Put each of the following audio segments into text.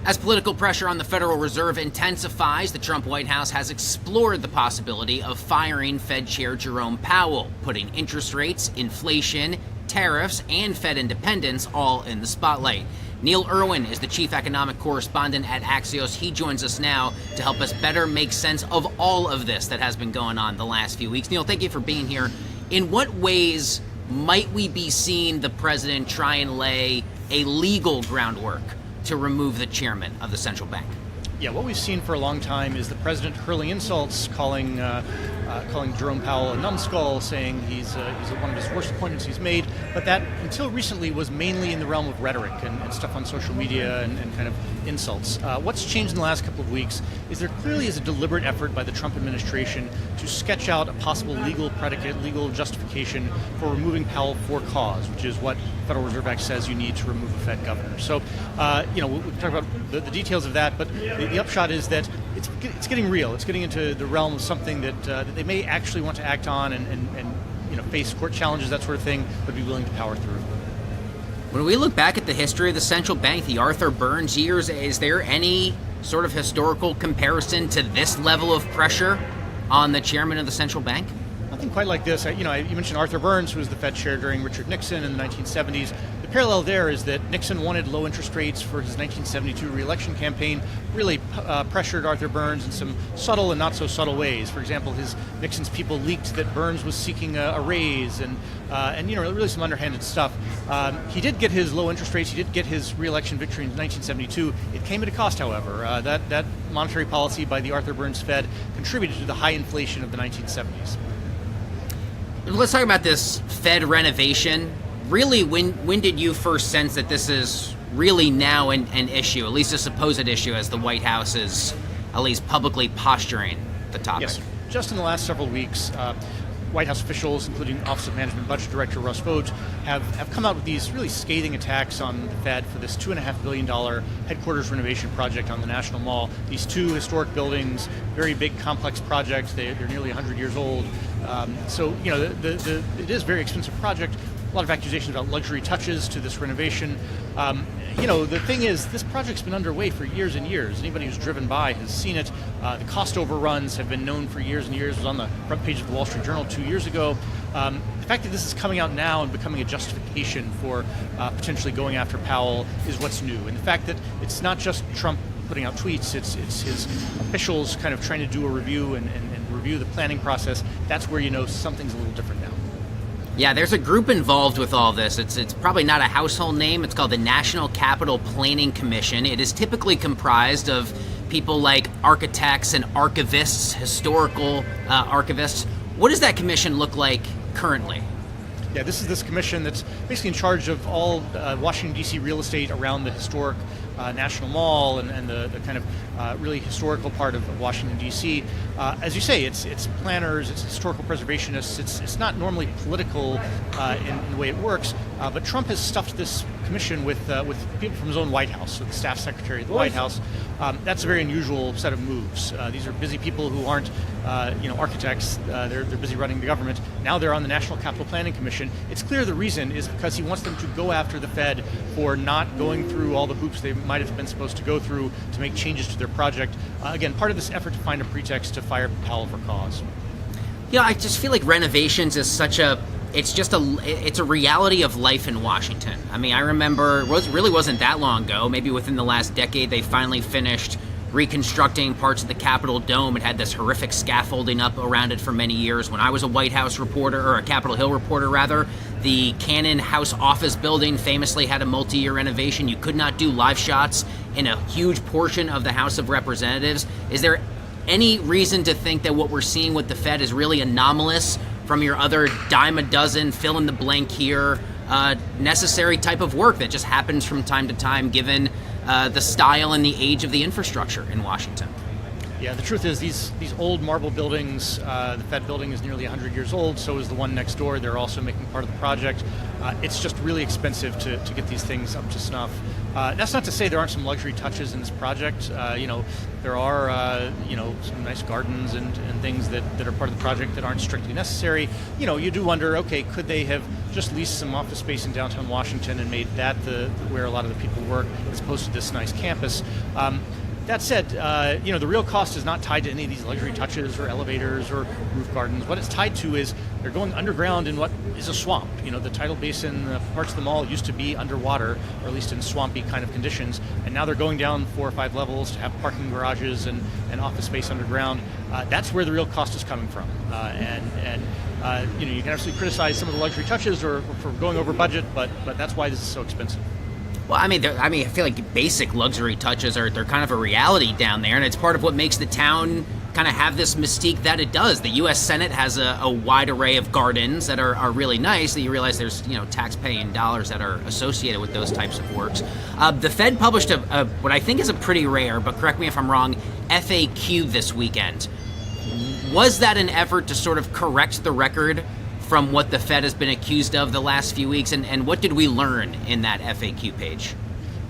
As political pressure on the Federal Reserve intensifies, the Trump White House has explored the possibility of firing Fed Chair Jerome Powell, putting interest rates, inflation, tariffs, and Fed independence all in the spotlight. Neil Irwin is the chief economic correspondent at Axios. He joins us now to help us better make sense of all of this that has been going on the last few weeks. Neil, thank you for being here. In what ways might we be seeing the president try and lay a legal groundwork to remove the chairman of the central bank? Yeah, what we've seen for a long time is the president hurling insults, calling Jerome Powell a numbskull, saying he's one of his worst appointments he's made. But that, until recently, was mainly in the realm of rhetoric and stuff on social media and kind of insults. What's changed in the last couple of weeks is there clearly is a deliberate effort by the Trump administration to sketch out a possible legal predicate, legal justification for removing Powell for cause, which is what Federal Reserve Act says you need to remove a Fed governor. So, we'll talk about the details of that, but the upshot is that it's getting real. It's getting into the realm of something that they may actually want to act on and face court challenges, that sort of thing, but be willing to power through. When we look back at the history of the central bank, the Arthur Burns years, is there any sort of historical comparison to this level of pressure on the chairman of the central bank? Nothing quite like this. You mentioned Arthur Burns, who was the Fed chair during Richard Nixon in the 1970s. The parallel there is that Nixon wanted low interest rates for his 1972 re-election campaign, really pressured Arthur Burns in some subtle and not so subtle ways. For example, Nixon's people leaked that Burns was seeking a raise and really some underhanded stuff. He did get his low interest rates. He did get his re-election victory in 1972. It came at a cost, however. That monetary policy by the Arthur Burns Fed contributed to the high inflation of the 1970s. Let's talk about this Fed renovation. Really, when did you first sense that this is really now an issue, at least a supposed issue, as the White House is at least publicly posturing the topic? Yes, just in the last several weeks, White House officials, including Office of Management Budget Director Russ Vought, have come out with these really scathing attacks on the Fed for this $2.5 billion headquarters renovation project on the National Mall. These two historic buildings, very big, complex projects. They're nearly 100 years old. It is a very expensive project. A lot of accusations about luxury touches to this renovation. The thing is, this project's been underway for years and years. Anybody who's driven by has seen it. The cost overruns have been known for years and years. It was on the front page of the Wall Street Journal 2 years ago. The fact that this is coming out now and becoming a justification for potentially going after Powell is what's new. And the fact that it's not just Trump putting out tweets, it's his officials kind of trying to do a review and review the planning process, that's where something's a little different now. Yeah, there's a group involved with all this. It's probably not a household name. It's called the National Capital Planning Commission. It is typically comprised of people like architects and archivists, historical archivists. What does that commission look like currently? Yeah, this commission that's basically in charge of all Washington, D.C. real estate around the historic National Mall and the kind of really historical part of Washington, D.C. As you say, it's planners, it's historical preservationists. It's not normally political in the way it works, but Trump has stuffed this commission with people from his own White House, with the staff secretary of the White House. That's a very unusual set of moves. These are busy people who aren't architects. They're busy running the government. Now they're on the National Capital Planning Commission. It's clear the reason is because he wants them to go after the Fed for not going through all the hoops they might have been supposed to go through to make changes to their project. Again, part of this effort to find a pretext to fire Powell for cause. Yeah, I just feel like Renovations is it's a reality of life in Washington. I mean, I remember really wasn't that long ago, maybe within the last decade, they finally finished reconstructing parts of the Capitol Dome. It had this horrific scaffolding up around it for many years. When I was a White House reporter, or a Capitol Hill reporter rather, the Cannon House Office building famously had a multi-year renovation. You could not do live shots in a huge portion of the House of Representatives. Is there any reason to think that what we're seeing with the Fed is really anomalous from your other dime a dozen, fill in the blank here, necessary type of work that just happens from time to time given the style and the age of the infrastructure in Washington? Yeah, the truth is these old marble buildings, the Fed building is nearly 100 years old, so is the one next door. They're also making part of the project. It's just really expensive to get these things up to snuff. That's not to say there aren't some luxury touches in this project. There are some nice gardens and things that are part of the project that aren't strictly necessary. You do wonder, okay, could they have just leased some office space in downtown Washington and made that where a lot of the people work, as opposed to this nice campus? That said, the real cost is not tied to any of these luxury touches or elevators or roof gardens. What it's tied to is they're going underground in what is a swamp. The tidal basin, parts of the mall used to be underwater, or at least in swampy kind of conditions, and now they're going down 4 or 5 levels to have parking garages and office space underground. That's where the real cost is coming from. You can absolutely criticize some of the luxury touches or for going over budget, but that's why this is so expensive. Well, I feel like basic luxury touches they're kind of a reality down there, and it's part of what makes the town kind of have this mystique that it does. The U.S. Senate has a wide array of gardens that are really nice. That you realize there's tax-paying dollars that are associated with those types of works. The Fed published a what I think is a pretty rare, but correct me if I'm wrong, FAQ this weekend. Was that an effort to sort of correct the record from what the Fed has been accused of the last few weeks, and what did we learn in that FAQ page?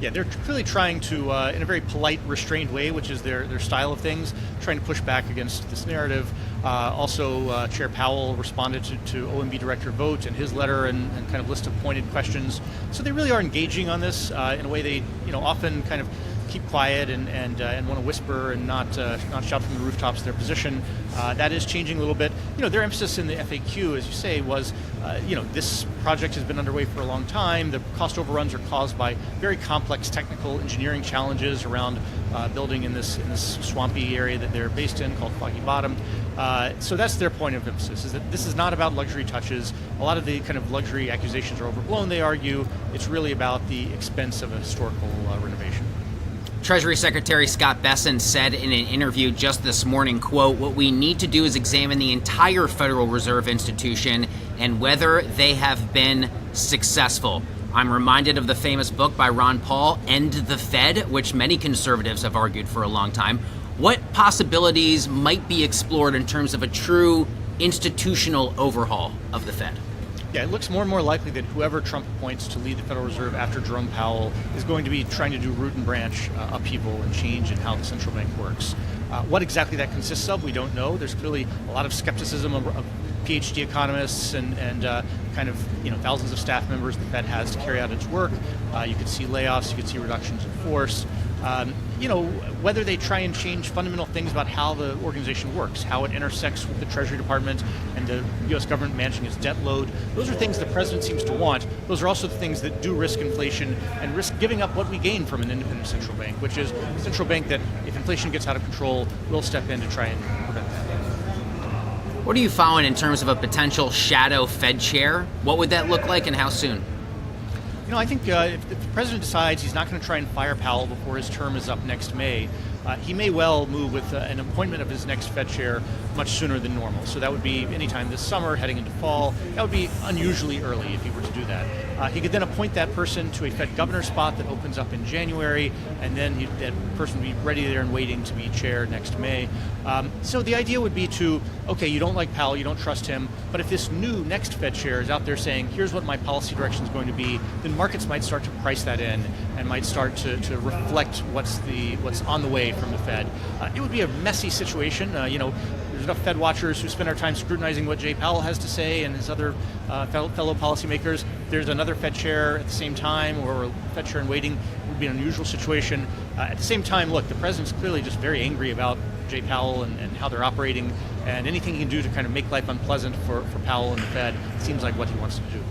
Yeah, they're clearly trying to, in a very polite, restrained way, which is their style of things, trying to push back against this narrative. Also, Chair Powell responded to OMB Director Vogt and his letter and kind of list of pointed questions. So they really are engaging on this in a way they often kind of keep quiet and want to whisper and not shout from the rooftops their position. That is changing a little bit. Their emphasis in the FAQ, as you say, was this project has been underway for a long time. The cost overruns are caused by very complex technical engineering challenges around building in this swampy area that they're based in called Foggy Bottom. So that's their point of emphasis, is that this is not about luxury touches. A lot of the kind of luxury accusations are overblown, they argue. It's really about the expense of a historical renovation. Treasury Secretary Scott Bessent said in an interview just this morning, quote, "What we need to do is examine the entire Federal Reserve institution and whether they have been successful. I'm reminded of the famous book by Ron Paul, End the Fed, which many conservatives have argued for a long time. What possibilities might be explored in terms of a true institutional overhaul of the Fed?" Yeah, it looks more and more likely that whoever Trump appoints to lead the Federal Reserve after Jerome Powell is going to be trying to do root and branch upheaval and change in how the central bank works. What exactly that consists of, we don't know. There's clearly a lot of skepticism of PhD economists and kind of thousands of staff members the Fed has to carry out its work. You could see layoffs, you could see reductions in force. Whether they try and change fundamental things about how the organization works, how it intersects with the Treasury Department and the U.S. government managing its debt load, those are things the president seems to want. Those are also the things that do risk inflation and risk giving up what we gain from an independent central bank, which is a central bank that, if inflation gets out of control, will step in to try and prevent that. What are you following in terms of a potential shadow Fed chair? What would that look like and how soon? I think if the president decides he's not going to try and fire Powell before his term is up next May, he may well move with an appointment of his next Fed chair much sooner than normal. So that would be anytime this summer, heading into fall. That would be unusually early if he were to do that. He could then appoint that person to a Fed governor spot that opens up in January, and then that person would be ready there and waiting to be chair next May. So the idea would be okay, you don't like Powell, you don't trust him, but if this new next Fed chair is out there saying, here's what my policy direction is going to be, then markets might start to price that in and might start to reflect what's on the way from the Fed. It would be a messy situation. There's enough Fed watchers who spend our time scrutinizing what Jay Powell has to say and his other fellow policymakers. There's another Fed chair at the same time, or a Fed chair in waiting. It would be an unusual situation. At the same time, look, the president's clearly just very angry about Jay Powell and how they're operating, and anything he can do to kind of make life unpleasant for Powell and the Fed seems like what he wants to do.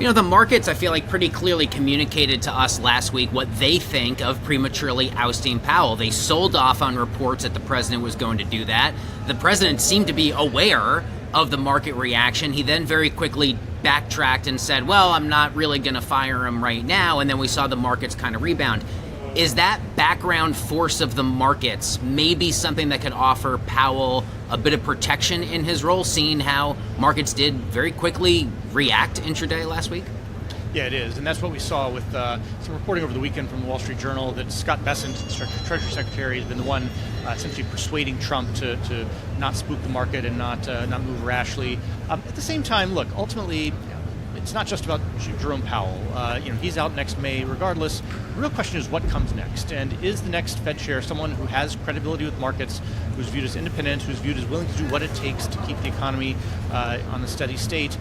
The markets, I feel like, pretty clearly communicated to us last week what they think of prematurely ousting Powell. They sold off on reports that the president was going to do that. The president seemed to be aware of the market reaction. He then very quickly backtracked and said, well, I'm not really going to fire him right now. And then we saw the markets kind of rebound. Is that background force of the markets maybe something that could offer Powell a bit of protection in his role, seeing how markets did very quickly react intraday last week? Yeah, it is, and that's what we saw with some reporting over the weekend from the Wall Street Journal that Scott Bessent, the Treasury Secretary, has been the one essentially persuading Trump to not spook the market and not move rashly. At the same time, look, ultimately, it's not just about Jerome Powell. He's out next May regardless. The real question is what comes next, and is the next Fed chair someone who has credibility with markets, who's viewed as independent, who's viewed as willing to do what it takes to keep the economy on a steady state,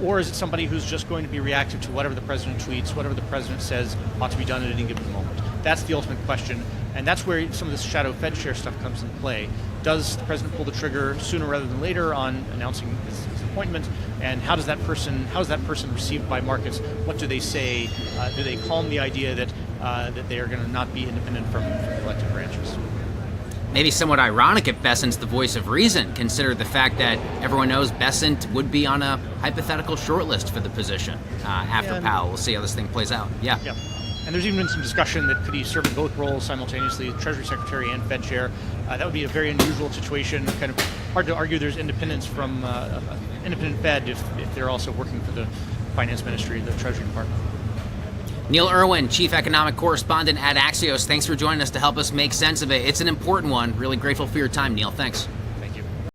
or is it somebody who's just going to be reactive to whatever the president tweets, whatever the president says ought to be done at any given moment? That's the ultimate question, and that's where some of this shadow Fed chair stuff comes into play. Does the president pull the trigger sooner rather than later on announcing his appointment? And how is that person received by markets? What do they say? Do they calm the idea that they are going to not be independent from the elected branches? Maybe somewhat ironic if Bessent's the voice of reason, consider the fact that everyone knows Bessent would be on a hypothetical shortlist for the position after Powell. We'll see how this thing plays out. Yeah. And there's even been some discussion that could he serve in both roles simultaneously, Treasury Secretary and Fed Chair. That would be a very unusual situation. Kind of hard to argue there's independence from an independent Fed if they're also working for the Finance Ministry, the Treasury Department. Neil Irwin, Chief Economic Correspondent at Axios. Thanks for joining us to help us make sense of it. It's an important one. Really grateful for your time, Neil. Thanks.